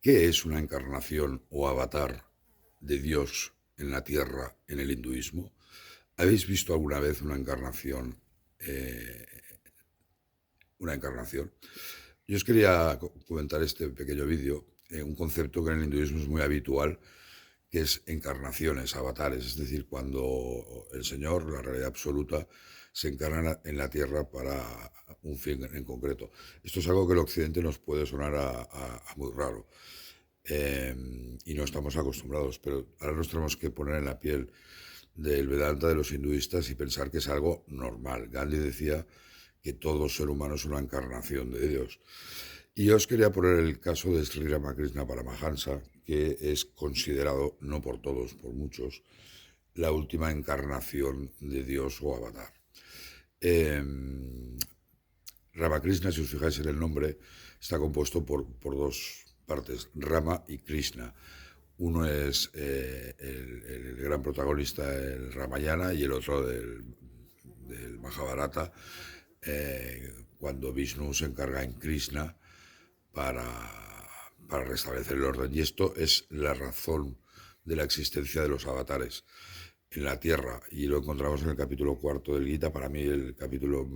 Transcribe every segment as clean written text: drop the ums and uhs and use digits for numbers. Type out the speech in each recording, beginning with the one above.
¿Qué es una encarnación o avatar de Dios en la tierra en el hinduismo? ¿Habéis visto alguna vez una encarnación? eh, una encarnación. Yo os quería comentar este pequeño vídeo, un concepto que en el hinduismo es muy habitual, que es encarnaciones, avatares, es decir, cuando el Señor, la realidad absoluta, se encarna en la tierra para un fin en concreto. Esto es algo que el occidente nos puede sonar a muy raro, y no estamos acostumbrados, pero ahora nos tenemos que poner en la piel del Vedanta de los hinduistas y pensar que es algo normal. Gandhi decía que todo ser humano es una encarnación de Dios. Y yo os quería poner el caso de Sri Ramakrishna Paramahansa, que es considerado, no por todos, por muchos, la última encarnación de Dios o avatar. Eh, Ramakrishna, si os fijáis en el nombre, está compuesto por dos partes, Rama y Krishna. Uno es el gran protagonista, el Ramayana, y el otro del Mahabharata, cuando Vishnu se encarga en Krishna para, para restablecer el orden. Y esto es la razón de la existencia de los avatares en la Tierra, y lo encontramos en el capítulo cuarto del Gita, para mí el capítulo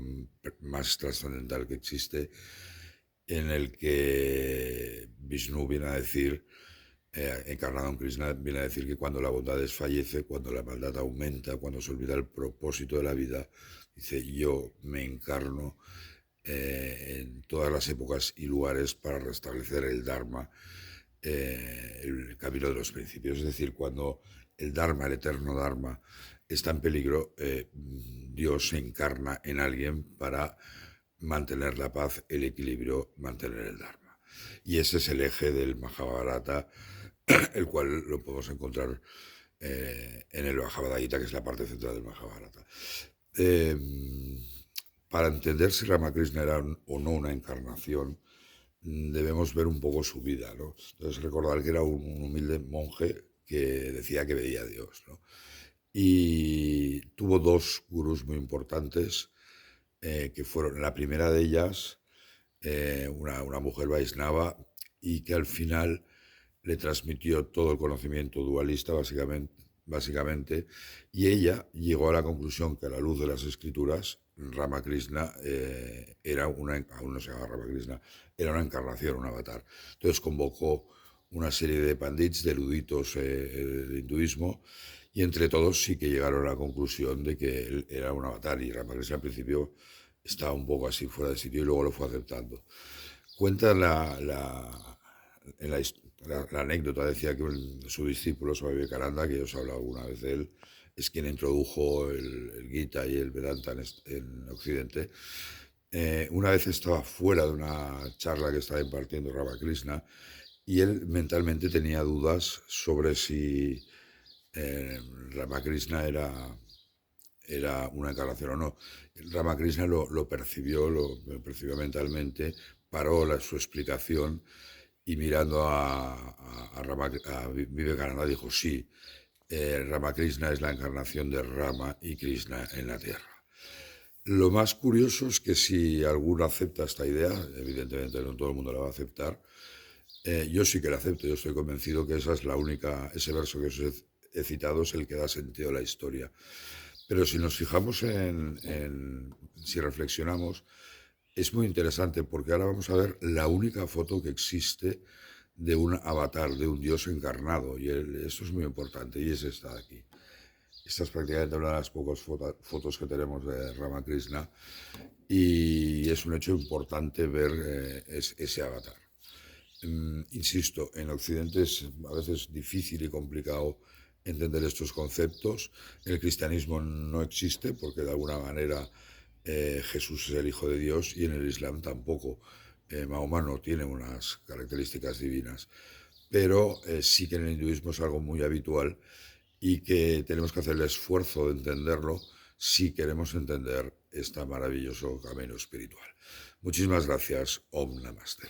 más trascendental que existe, en el que Vishnu viene a decir, encarnado en Krishna, viene a decir que cuando la bondad desfallece, cuando la maldad aumenta, cuando se olvida el propósito de la vida, dice, yo me encarno en todas las épocas y lugares para restablecer el Dharma, el camino de los principios. Es decir, cuando el Dharma, el eterno Dharma, está en peligro, Dios se encarna en alguien para mantener la paz, el equilibrio, mantener el Dharma. Y ese es el eje del Mahabharata, el cual lo podemos encontrar en el Bhagavad Gita, que es la parte central del Mahabharata. Eh, para entender si Ramakrishna era o no una encarnación, debemos ver un poco su vida, ¿no? Entonces recordar que era un humilde monje que decía que veía a Dios, ¿no? Y tuvo dos gurús muy importantes, que fueron, la primera de ellas, una mujer Vaisnava, y que al final le transmitió todo el conocimiento dualista, básicamente, y ella llegó a la conclusión que a la luz de las escrituras, Ramakrishna era una, aún no se llama Ramakrishna, era una encarnación, un avatar. Entonces convocó una serie de pandits, de eruditos del hinduismo, y entre todos sí que llegaron a la conclusión de que él era un avatar, y Ramakrishna al principio estaba un poco así fuera de sitio y luego lo fue aceptando. Cuenta la anécdota, decía que su discípulo, Swami Vivekananda, que yo os he hablado alguna vez de él, es quien introdujo el Gita y el Vedanta en Occidente. Una vez estaba fuera de una charla que estaba impartiendo Ramakrishna y él mentalmente tenía dudas sobre si Ramakrishna era una encarnación o no. Ramakrishna lo percibió mentalmente, paró su explicación y mirando a Vivekananda dijo, sí, Ramakrishna es la encarnación de Rama y Krishna en la Tierra. Lo más curioso es que si alguno acepta esta idea, evidentemente no todo el mundo la va a aceptar, yo sí que la acepto, yo estoy convencido que esa es la única, ese verso que os he citado es el que da sentido a la historia. Pero si nos fijamos si reflexionamos, es muy interesante porque ahora vamos a ver la única foto que existe de un avatar, de un dios encarnado, y esto es muy importante, y es esta de aquí. Esta es prácticamente una de las pocas fotos que tenemos de Ramakrishna, y es un hecho importante ver ese avatar. Insisto, en Occidente es a veces difícil y complicado entender estos conceptos. En el cristianismo no existe porque de alguna manera Jesús es el Hijo de Dios, y en el Islam tampoco. Mahoma no tiene unas características divinas, pero sí que en el hinduismo es algo muy habitual y que tenemos que hacer el esfuerzo de entenderlo si queremos entender este maravilloso camino espiritual. Muchísimas gracias. Om Namaste.